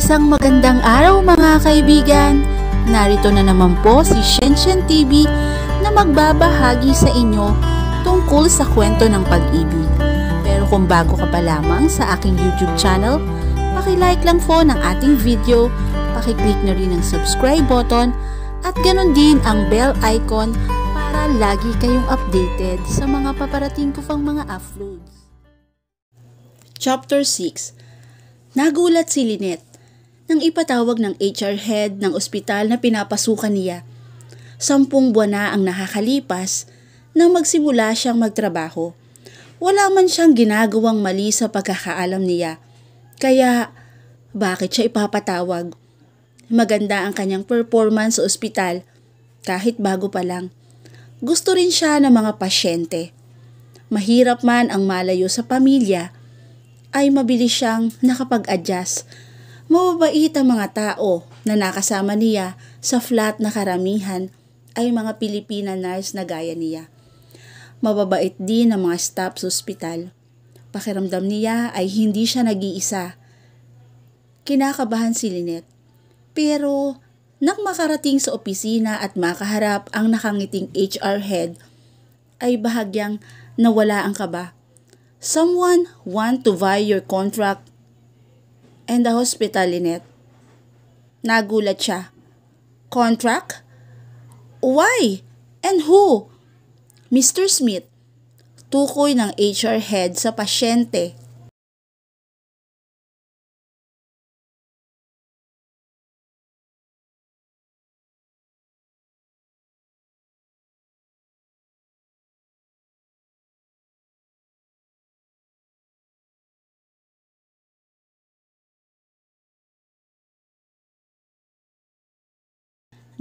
Isang magandang araw mga kaibigan! Narito na naman po si Shenshen TV na magbabahagi sa inyo tungkol sa kwento ng pag-ibig. Pero kung bago ka pa lamang sa aking YouTube channel, paki-like lang po ng ating video, paki-click na rin ang subscribe button at ganon din ang bell icon para lagi kayong updated sa mga paparating ko pang mga uploads. Chapter 6. Nagulat si Lynette nang ipatawag ng HR head ng ospital na pinapasukan niya. 10 buwan na ang nakakalipas nang magsimula siyang magtrabaho. Wala man siyang ginagawang mali sa pagkakaalam niya. Kaya, bakit siya ipapatawag? Maganda ang kanyang performance sa ospital kahit bago pa lang. Gusto rin siya ng mga pasyente. Mahirap man ang malayo sa pamilya, ay mabilis siyang nakapag-adjust. Mababait ang mga tao na nakasama niya sa flat na karamihan ay mga Pilipina nurse na gaya niya. Mababait din ang mga staff sa ospital. Pakiramdam niya ay hindi siya nag-iisa. Kinakabahan si Lynette. Pero nang makarating sa opisina at makaharap ang nakangiting HR head, ay bahagyang nawala ang kaba. Someone want to buy your contract and the hospital, Lynette. Nagulat siya. Contract? Why? And who? Mr. Smith. Tukoy ng HR head sa pasyente.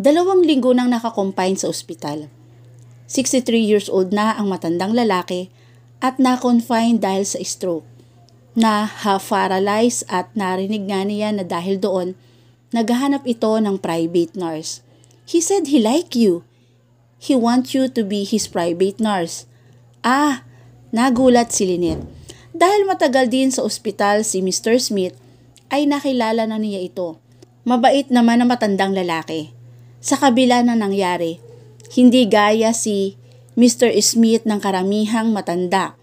Dalawang linggo nang nakakompine sa ospital. 63 years old na ang matandang lalaki at na-confine dahil sa stroke. Na half-paralyzed at narinig nga niya na dahil doon, naghahanap ito ng private nurse. He said he like you. He want you to be his private nurse. Nagulat si Lynette. Dahil matagal din sa ospital si Mr. Smith, ay nakilala na niya ito. Mabait naman ang matandang lalaki. Sa kabila ng nangyari, hindi gaya si Mr. Smith ng karamihang matanda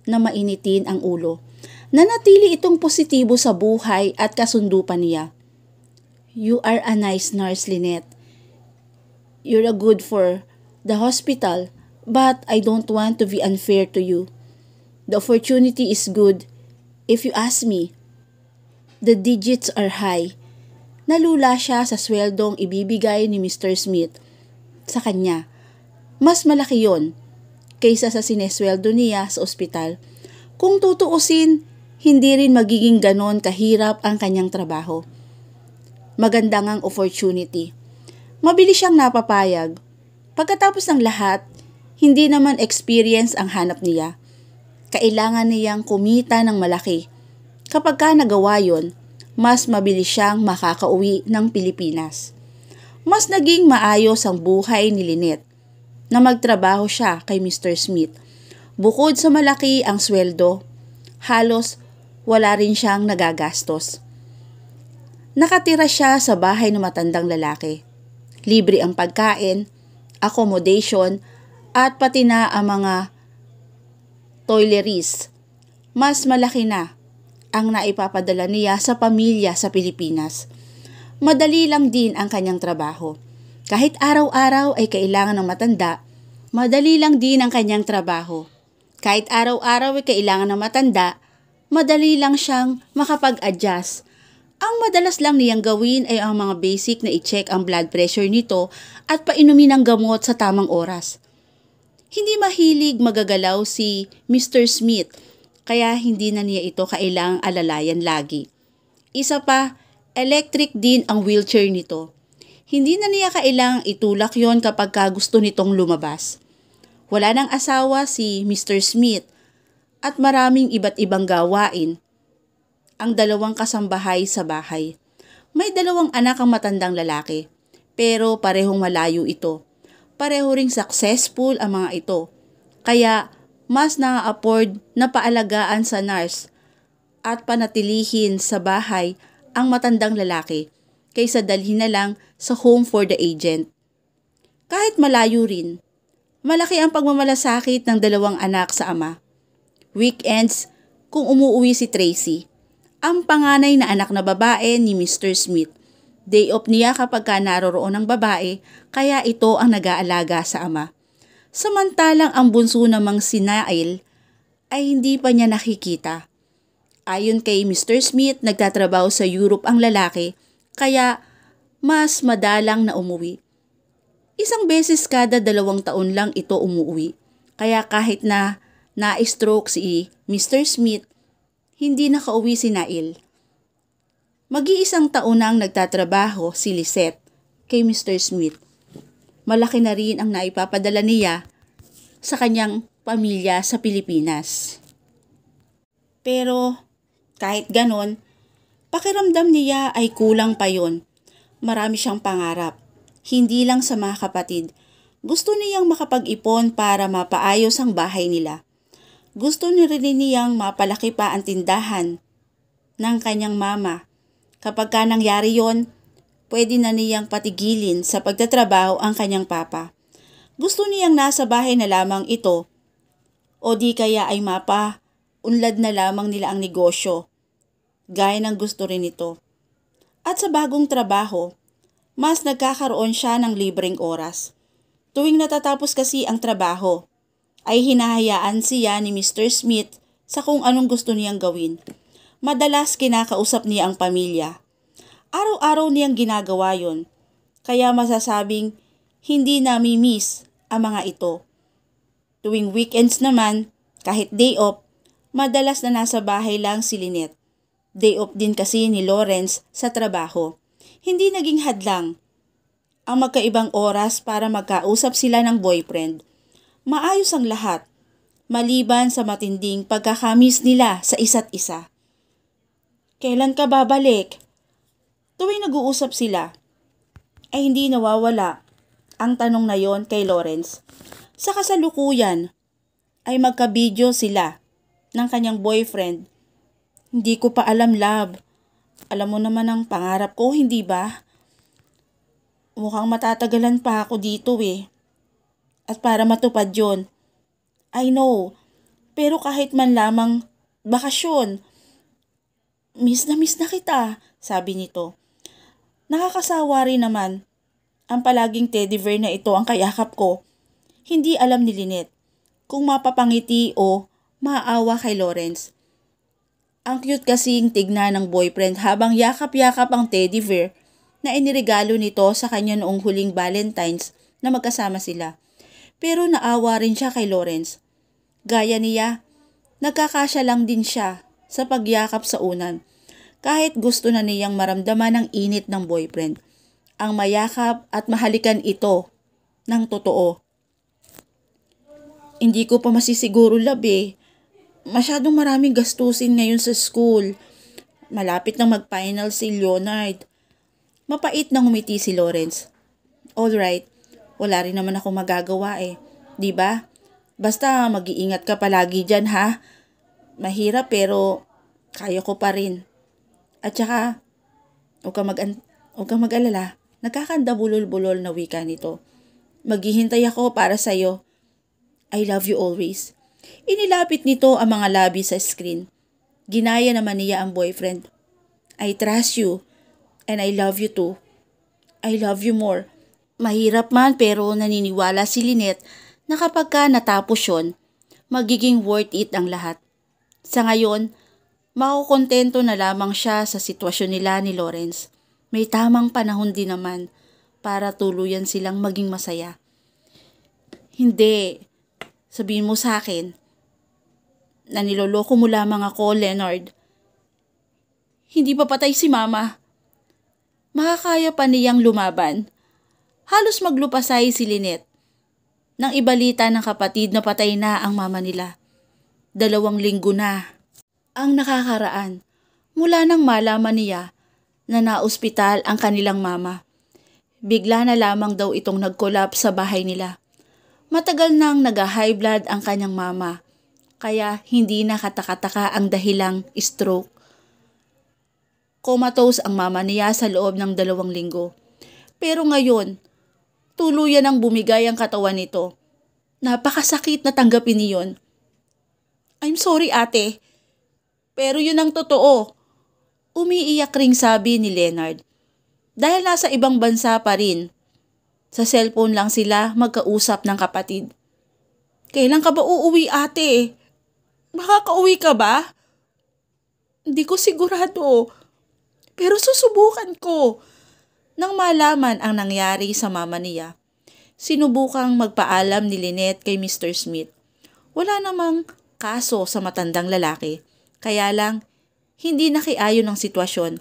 na mainitin ang ulo. Nanatili itong positibo sa buhay at kasundupan niya. You are a nice nurse, Lynette. You're a good for the hospital, but I don't want to be unfair to you. The opportunity is good if you ask me. The digits are high. Nalula siya sa sweldong ibibigay ni Mr. Smith sa kanya. Mas malaki yon kaysa sa sinesweldo niya sa ospital. Kung tutuusin, hindi rin magiging ganon kahirap ang kanyang trabaho. Maganda ngang opportunity. Mabilis siyang napapayag. Pagkatapos ng lahat, hindi naman experience ang hanap niya. Kailangan niyang kumita ng malaki. Kapag ka nagawa yon, mas mabilis siyang makakauwi ng Pilipinas. Mas naging maayos ang buhay ni Lynette na magtrabaho siya kay Mr. Smith. Bukod sa malaki ang sweldo, halos wala rin siyang nagagastos. Nakatira siya sa bahay ng matandang lalaki. Libre ang pagkain, accommodation, at pati na ang mga toiletries. Mas malaki na ang naipapadala niya sa pamilya sa Pilipinas. Madali lang din ang kanyang trabaho. Kahit araw-araw ay kailangan ng matanda, madali lang din ang kanyang trabaho. Kahit araw-araw ay kailangan ng matanda, madali lang siyang makapag-adjust. Ang madalas lang niyang gawin ay ang mga basic na i-check ang blood pressure nito at painumin ng gamot sa tamang oras. Hindi mahilig magagalaw si Mr. Smith, kaya hindi na niya ito kailangang alalayan lagi. Isa pa, electric din ang wheelchair nito. Hindi na niya kailangang itulak yon kapag gusto nitong lumabas. Wala nang asawa si Mr. Smith at maraming iba't ibang gawain. Ang 2 kasambahay sa bahay. May 2 anak ang matandang lalaki, pero parehong malayo ito. Pareho ring successful ang mga ito. Kaya mas na-afford na paalagaan sa nurse at panatilihin sa bahay ang matandang lalaki kaysa dalhin na lang sa home for the aged. Kahit malayo rin, malaki ang pagmamalasakit ng dalawang anak sa ama. Weekends kung umuuwi si Tracy, ang panganay na anak na babae ni Mr. Smith. Day off niya kapag naroroon ang babae, kaya ito ang nag-aalaga sa ama. Samantalang ang bunso namang si Nail ay hindi pa niya nakikita. Ayon kay Mr. Smith, nagtatrabaho sa Europe ang lalaki, kaya mas madalang na umuwi. Isang beses kada 2 taon lang ito umuwi, kaya kahit na na-stroke si Mr. Smith, hindi nakauwi si Nail. Mag-iisang taon nang nagtatrabaho si Lisette kay Mr. Smith. Malaki na rin ang naipapadala niya sa kanyang pamilya sa Pilipinas. Pero kahit ganon, pakiramdam niya ay kulang pa yon. Marami siyang pangarap, hindi lang sa mga kapatid. Gusto niyang makapag-ipon para mapaayos ang bahay nila. Gusto rin niyang mapalaki pa ang tindahan ng kanyang mama. Kapag nangyari yon, pwede na niyang patigilin sa pagtatrabaho ang kanyang papa. Gusto niyang nasa bahay na lamang ito o di kaya ay unlad na lamang nila ang negosyo, gaya ng gusto rin ito. At sa bagong trabaho, mas nagkakaroon siya ng libreng oras. Tuwing natatapos kasi ang trabaho, ay hinahayaan siya ni Mr. Smith sa kung anong gusto niyang gawin. Madalas kinakausap niya ang pamilya. Araw-araw niyang ginagawa yon, kaya masasabing hindi nami-miss ang mga ito. Tuwing weekends naman, kahit day off, madalas na nasa bahay lang si Lynette. Day off din kasi ni Lawrence sa trabaho. Hindi naging hadlang ang magkaibang oras para magkausap sila ng boyfriend. Maayos ang lahat, maliban sa matinding pagkakamis nila sa isa't isa. Kailan ka babalik? Tuwing nag-uusap sila, ay hindi nawawala ang tanong na yon kay Lawrence. Sa kasalukuyan, ay magka-video sila ng kanyang boyfriend. Hindi ko pa alam, love. Alam mo naman ang pangarap ko, hindi ba? Mukhang matatagalan pa ako dito eh. At para matupad yon, I know, pero kahit man lamang bakasyon, miss na kita, sabi nito. Nakakasawa rin naman ang palaging teddy bear na ito ang kayakap ko. Hindi alam ni Lynette kung mapapangiti o maawa kay Lawrence. Ang cute kasing tignan ng boyfriend habang yakap-yakap ang teddy bear na iniregalo nito sa kanya noong huling Valentine's na magkasama sila. Pero naawa rin siya kay Lawrence. Gaya niya, nagkakasya lang din siya sa pagyakap sa unan. Kahit gusto na niyang maramdaman ang init ng boyfriend, ang mayakap at mahalikan ito ng totoo. Hindi ko pa masisiguro, love eh. Masyadong maraming gastusin ngayon sa school. Malapit nang mag-final si Leonard. Mapait nang umiti si Lawrence. Alright, wala rin naman ako magagawa eh. Diba? Basta mag-iingat ka palagi dyan ha. Mahirap pero kaya ko pa rin. At saka, huwag kang mag-alala. Nagkakanda bulol-bulol na wika nito. Maghihintay ako para sa'yo. I love you always. Inilapit nito ang mga labi sa screen. Ginaya naman niya ang boyfriend. I trust you and I love you too. I love you more. Mahirap man pero naniniwala si Lynette na kapag natapos yun, magiging worth it ang lahat. Sa ngayon, makukontento na lamang siya sa sitwasyon nila ni Lawrence. May tamang panahon din naman para tuluyan silang maging masaya. Hindi, sabihin mo sa akin na niloloko mo lamang ako, Leonard. Hindi pa patay si Mama. Makakaya pa niyang lumaban. Halos maglupasay si Lynette nang ibalita ng kapatid na patay na ang mama nila. 2 linggo na ang nakakaraan mula nang malaman niya na naospital ang kanilang mama. Bigla na lamang daw itong nag-collapse sa bahay nila. Matagal nang nag-high blood ang kanyang mama, kaya hindi na katakataka ang dahilang stroke. Comatose ang mama niya sa loob ng 2 linggo. Pero ngayon, tuluyan ang bumigay ang katawan nito. Napakasakit na tanggapin niyon. I'm sorry ate, pero yun ang totoo. Umiiyak ring sabi ni Leonard. Dahil nasa ibang bansa pa rin. Sa cellphone lang sila magkausap ng kapatid. Kailan ka ba uuwi ate? Makakauwi ka ba? Hindi ko sigurado. Pero susubukan ko. Nang malaman ang nangyari sa mama niya, sinubukang magpaalam ni Lynette kay Mr. Smith. Wala namang kaso sa matandang lalaki. Kaya lang, hindi nakiayon ang sitwasyon.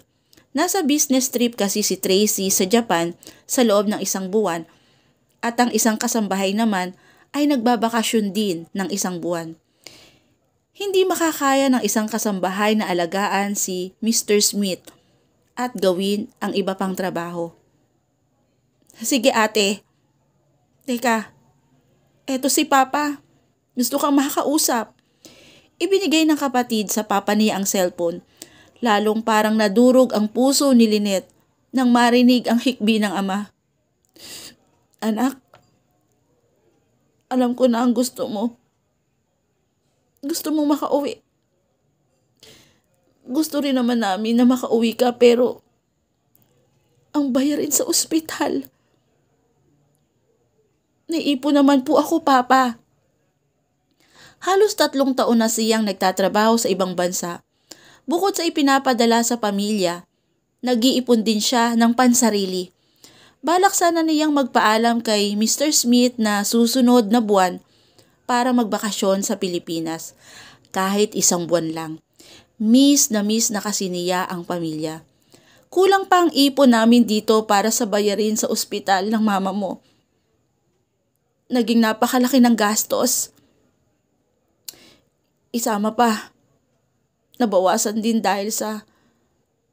Nasa business trip kasi si Tracy sa Japan sa loob ng 1 buwan at ang isang kasambahay naman ay nagbabakasyon din ng 1 buwan. Hindi makakaya ng isang kasambahay na alagaan si Mr. Smith at gawin ang iba pang trabaho. Sige ate. Teka, eto si Papa. Gusto kang makakausap. Ibinigay ng kapatid sa papa niya ang cellphone. Lalong parang nadurog ang puso ni Lynette nang marinig ang hikbi ng ama. Anak, alam ko na ang gusto mo. Gusto mong makauwi. Gusto rin naman namin na makauwi ka pero ang bayarin sa ospital. Naipon naman po ako, Papa. Halos 3 taon na siyang nagtatrabaho sa ibang bansa. Bukod sa ipinapadala sa pamilya, nag-iipon din siya ng pansarili. Balak sana niyang magpaalam kay Mr. Smith na susunod na buwan para magbakasyon sa Pilipinas. Kahit 1 buwan lang. Miss na kasi niya ang pamilya. Kulang pa ang ipon namin dito para sa bayarin sa ospital ng mama mo. Naging napakalaki ng gastos. Isama pa, nabawasan din dahil sa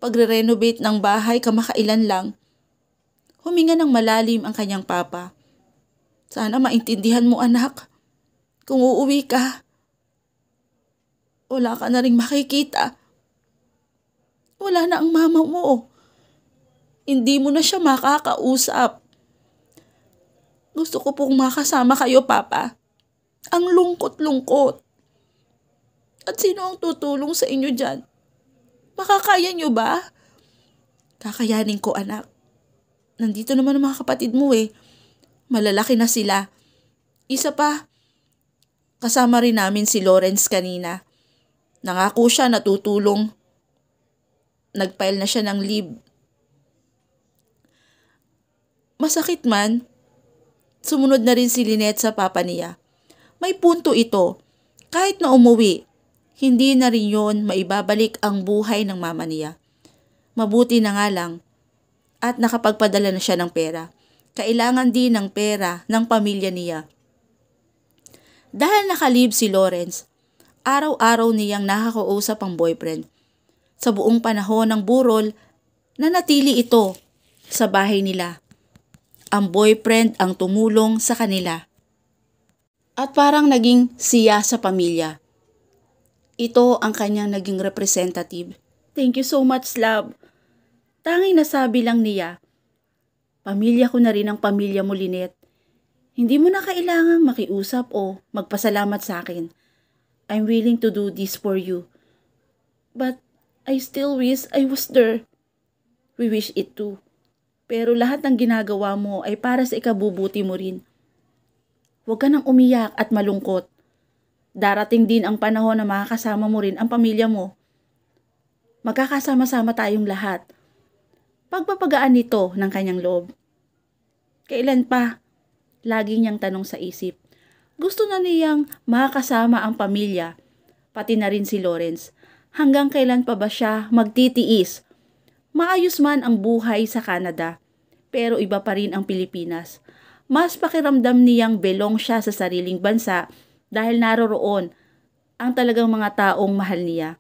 pagre-renovate ng bahay kamakailan lang. Huminga ng malalim ang kanyang papa. Sana maintindihan mo anak. Kung uuwi ka, wala ka na ring makikita. Wala na ang mama mo. Hindi mo na siya makakausap. Gusto ko pong makasama kayo, Papa. Ang lungkot-lungkot. At sino ang tutulong sa inyo dyan? Makakaya niyo ba? Kakayanin ko, anak. Nandito naman ang mga kapatid mo eh. Malalaki na sila. Isa pa, kasama rin namin si Lawrence kanina. Nangako siya na tutulong. Nag-file na siya ng leave. Masakit man, sumunod na rin si Lynette sa papa niya. May punto ito. Kahit na umuwi, hindi na rin yon maibabalik ang buhay ng mama niya. Mabuti na nga lang at nakapagpadala na siya ng pera. Kailangan din ng pera ng pamilya niya. Dahil nakalib si Lawrence, araw-araw niyang nakakausap ang boyfriend. Sa buong panahon ng burol, nanatili ito sa bahay nila. Ang boyfriend ang tumulong sa kanila. At parang naging siya sa pamilya. Ito ang kanyang naging representative. Thank you so much, love. Tanging nasabi lang niya, pamilya ko na rin ang pamilya mo, Lynette. Hindi mo na kailangang makiusap o magpasalamat sa akin. I'm willing to do this for you. But I still wish I was there. We wish it too. Pero lahat ng ginagawa mo ay para sa ikabubuti mo rin. Huwag ka nang umiyak at malungkot. Darating din ang panahon na makakasama mo rin ang pamilya mo. Magkakasama-sama tayong lahat. Pagpapagaan nito ng kanyang loob. Kailan pa? Lagi niyang tanong sa isip. Gusto na niyang makakasama ang pamilya, pati na rin si Lawrence. Hanggang kailan pa ba siya magtitiis? Maayos man ang buhay sa Canada, pero iba pa rin ang Pilipinas. Mas pakiramdam niyang belong siya sa sariling bansa dahil naroroon ang talagang mga taong mahal niya.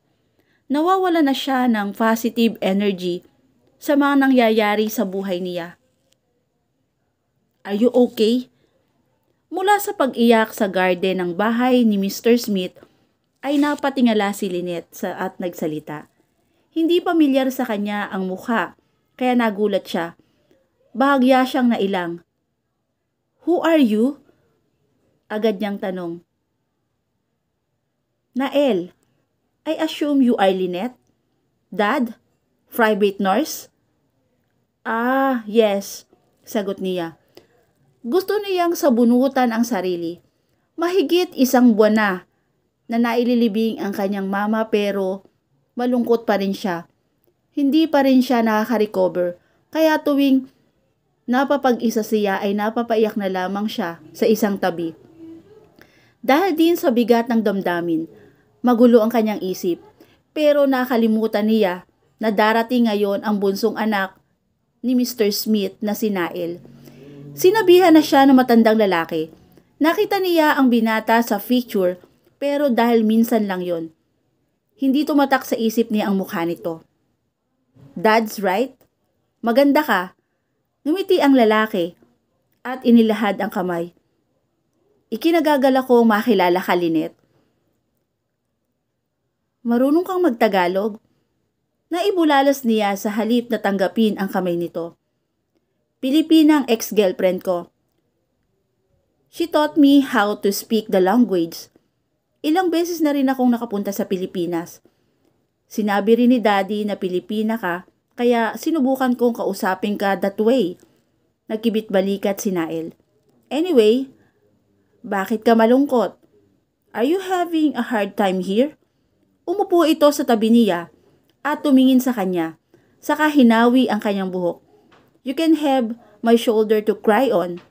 Nawawala na siya ng positive energy sa mga nangyayari sa buhay niya. Are you okay? Mula sa pag-iyak sa garden ng bahay ni Mr. Smith ay napatingala si Lynette at nagsalita. Hindi pamilyar sa kanya ang mukha, kaya nagulat siya. Bahagya siyang nailang. "Who are you?" Agad niyang tanong. "Nael, I assume you are Lynette? Dad? Private nurse?" "Ah, yes," sagot niya. Gusto niyang sabunutan ang sarili. Mahigit 1 buwan na naililibing ang kanyang mama pero malungkot pa rin siya. Hindi pa rin siya nakaka-recover, kaya tuwing napapag-isa siya ay napapaiyak na lamang siya sa isang tabi. Dahil din sa bigat ng damdamin, magulo ang kanyang isip, pero nakalimutan niya na darating ngayon ang bunsong anak ni Mr. Smith na si Nael. Sinabihan na siya ng matandang lalaki. Nakita niya ang binata sa picture pero dahil minsan lang yon, hindi tumatak sa isip niya ang mukha nito. "Dad's right? Maganda ka." Ngumiti ang lalaki at inilahad ang kamay. "Ikinagagala ko makilala ka, Lynette." "Marunong kang magtagalog?" Naibulalas niya sa halip na tanggapin ang kamay nito. "Pilipinang ex-girlfriend ko. She taught me how to speak the language. Ilang beses na rin akong nakapunta sa Pilipinas. Sinabi rin ni Daddy na Pilipina ka, kaya sinubukan kong kausapin ka that way." Nagkibit balikat si Nael. "Anyway, bakit ka malungkot? Are you having a hard time here?" Umupo ito sa tabi niya at tumingin sa kanya, saka hinawi ang kanyang buhok. "You can have my shoulder to cry on."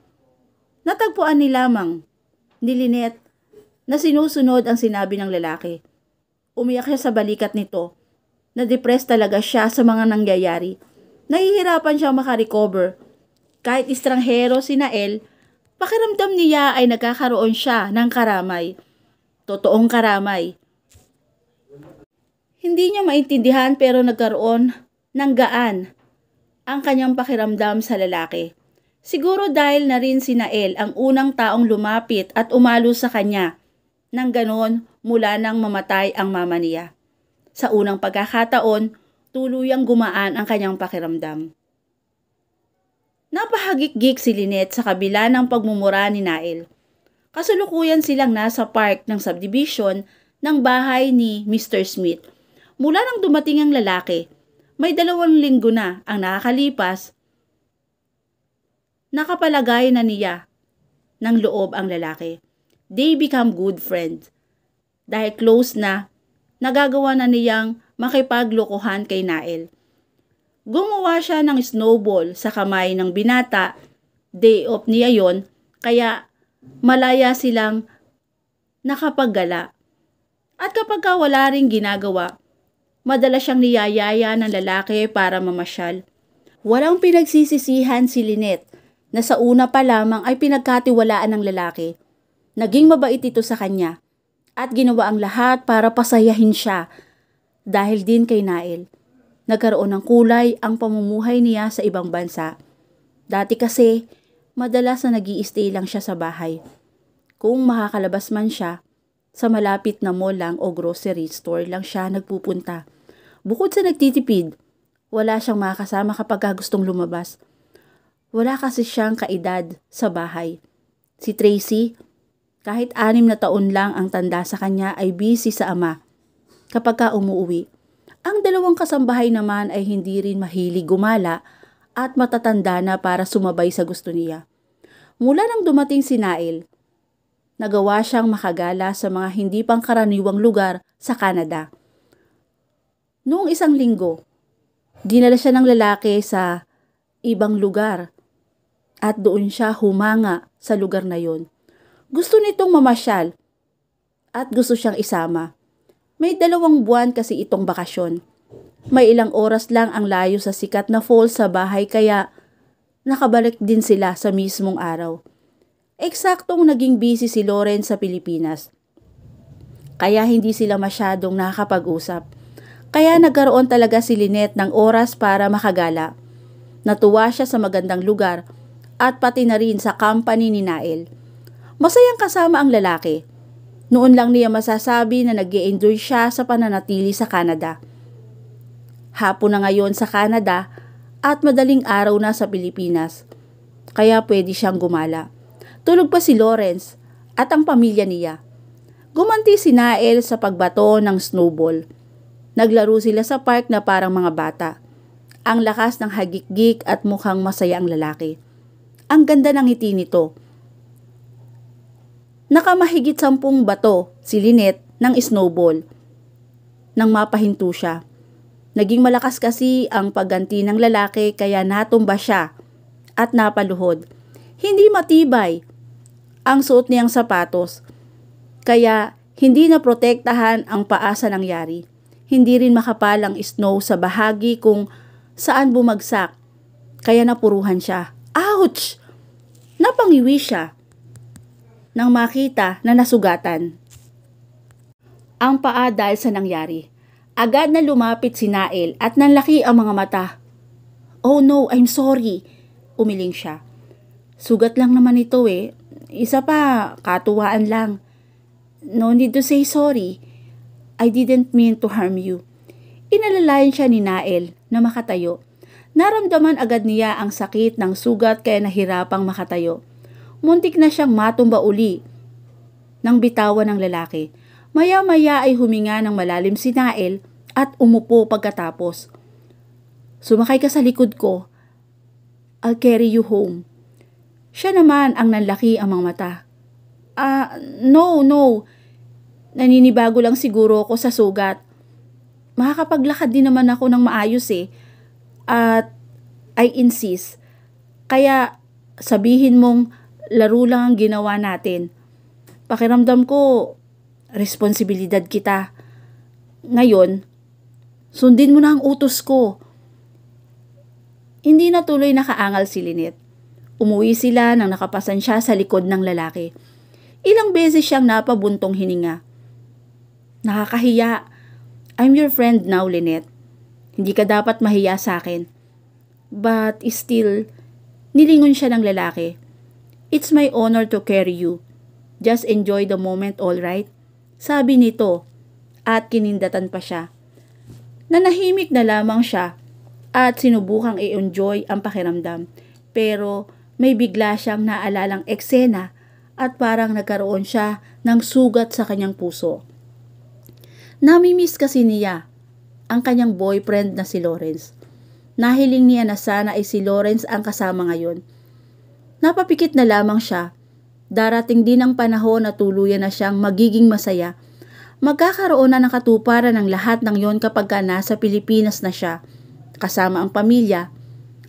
Natagpuan ni lamang ni Lynette na sinusunod ang sinabi ng lalaki. Umiyak siya sa balikat nito. Na-depress talaga siya sa mga nangyayari. Nahihirapan siyang makarecover. Kahit estranghero si Nael, pakiramdam niya ay nagkakaroon siya ng karamay. Totoong karamay. Hindi niya maintindihan pero nagkaroon ng gaan ang kanyang pakiramdam sa lalaki. Siguro dahil na rin si Nael ang unang taong lumapit at umalo sa kanya. Nang ganon mula nang mamatay ang mama niya. Sa unang pagkakataon, tuluyang gumaan ang kanyang pakiramdam. Napahagik-gik si Lynette sa kabila ng pagmumura ni Nael. Kasalukuyan silang nasa park ng subdivision ng bahay ni Mr. Smith. Mula nang dumating ang lalaki, may 2 linggo na ang nakakalipas. Nakapalagay na niya ng loob ang lalaki. They become good friends. Dahil close na, nagagawa na niyang makipaglokohan kay Nael. Gumawa siya ng snowball sa kamay ng binata. Day off niya yon, kaya malaya silang nakapaggala. At kapag wala ring ginagawa, madalas siyang niyayaya ng lalaki para mamasyal. Walang pinagsisisihan si Lynette na sa una pa lamang ay pinagkatiwalaan ng lalaki. Naging mabait ito sa kanya at ginawa ang lahat para pasayahin siya. Dahil din kay Nael, nagkaroon ng kulay ang pamumuhay niya sa ibang bansa. Dati kasi, madalas na nag-i-stay lang siya sa bahay. Kung makakalabas man siya, sa malapit na mall lang o grocery store lang siya nagpupunta. Bukod sa nagtitipid, wala siyang makakasama kapag gustong lumabas. Wala kasi siyang kaedad sa bahay. Si Tracy, kahit 6 na taon lang ang tanda sa kanya, ay busy sa ama kapag umuuwi. Ang 2 kasambahay naman ay hindi rin mahilig gumala at matatanda na para sumabay sa gusto niya. Mula nang dumating si Nael, nagawa siyang makagala sa mga hindi pangkaraniwang lugar sa Canada. Noong 1 linggo, dinala siya ng lalaki sa ibang lugar at doon siya humanga sa lugar na yon. Gusto nitong mamasyal at gusto siyang isama. May 2 buwan kasi itong bakasyon. May ilang oras lang ang layo sa sikat na falls sa bahay kaya nakabalik din sila sa mismong araw. Eksaktong naging busy si Lauren sa Pilipinas. Kaya hindi sila masyadong nakakapag-usap. Kaya nagkaroon talaga si Lynette ng oras para makagala. Natuwa siya sa magandang lugar at pati na rin sa company ni Nael. Masayang kasama ang lalaki. Noon lang niya masasabi na nag-i-enjoy siya sa pananatili sa Canada. Hapon na ngayon sa Canada at madaling araw na sa Pilipinas. Kaya pwede siyang gumala. Tulog pa si Lawrence at ang pamilya niya. Gumanti si Nael sa pagbato ng snowball. Naglaro sila sa park na parang mga bata. Ang lakas ng hagik-gik at mukhang masaya ang lalaki. Ang ganda ng ngiti nito. Nakamahigit 10 bato si Lynette ng snowball nang mapahinto siya. Naging malakas kasi ang pagganti ng lalaki kaya natumba siya at napaluhod. Hindi matibay ang suot niyang sapatos kaya hindi na protektahan ang paa sa nangyari. Hindi rin makapal ang snow sa bahagi kung saan bumagsak kaya napuruhan siya. Ouch! Napangiwi siya nang makita na nasugatan ang paa dahil sa nangyari. Agad na lumapit si Nael at nanlaki ang mga mata. Oh no, I'm sorry. Umiling siya. Sugat lang naman ito eh. Isa pa, katuwaan lang. No need to say sorry. I didn't mean to harm you. Inalalayan siya ni Nael na makatayo. Naramdaman agad niya ang sakit ng sugat kaya nahirapang makatayo. Muntik na siyang matumba uli nang bitawan ng lalaki. Maya-maya ay huminga ng malalim si Nael at umupo pagkatapos. Sumakay ka sa likod ko. I'll carry you home. Siya naman ang nanlaki ang mga mata. No. Naninibago lang siguro ako sa sugat. Makakapaglakad din naman ako ng maayos eh. At I insist. Kaya sabihin mong laro lang ang ginawa natin. Pakiramdam ko, responsibilidad kita. Ngayon, sundin mo na ang utos ko. Hindi na tuloy nakaangal si Lynette. Umuwi sila nang nakapasan siya sa likod ng lalaki. Ilang beses siyang napabuntong hininga. Nakakahiya. I'm your friend now, Lynette. Hindi ka dapat mahiya sa akin. But still, nilingon siya ng lalaki. It's my honor to carry you. Just enjoy the moment, all right? Sabi nito at kinindatan pa siya. Nanahimik na lamang siya at sinubukang i-enjoy ang pakiramdam. Pero may bigla siyang naalalang eksena at parang nagkaroon siya ng sugat sa kanyang puso. Namimiss kasi niya ang kanyang boyfriend na si Lawrence. Nahiling niya na sana ay si Lawrence ang kasama ngayon. Napapikit na lamang siya. Darating din ang panahon na tuluyan na siyang magiging masaya. Magkakaroon na ng katuparan ng lahat ng yon kapag nasa Pilipinas na siya, kasama ang pamilya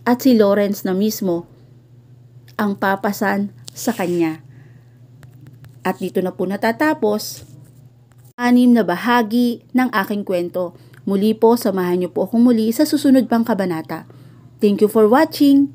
at si Lawrence na mismo ang papasan sa kanya. At dito na po natatapos 6 na bahagi ng aking kwento. Muli po, samahan niyo po akong muli sa susunod pang kabanata. Thank you for watching!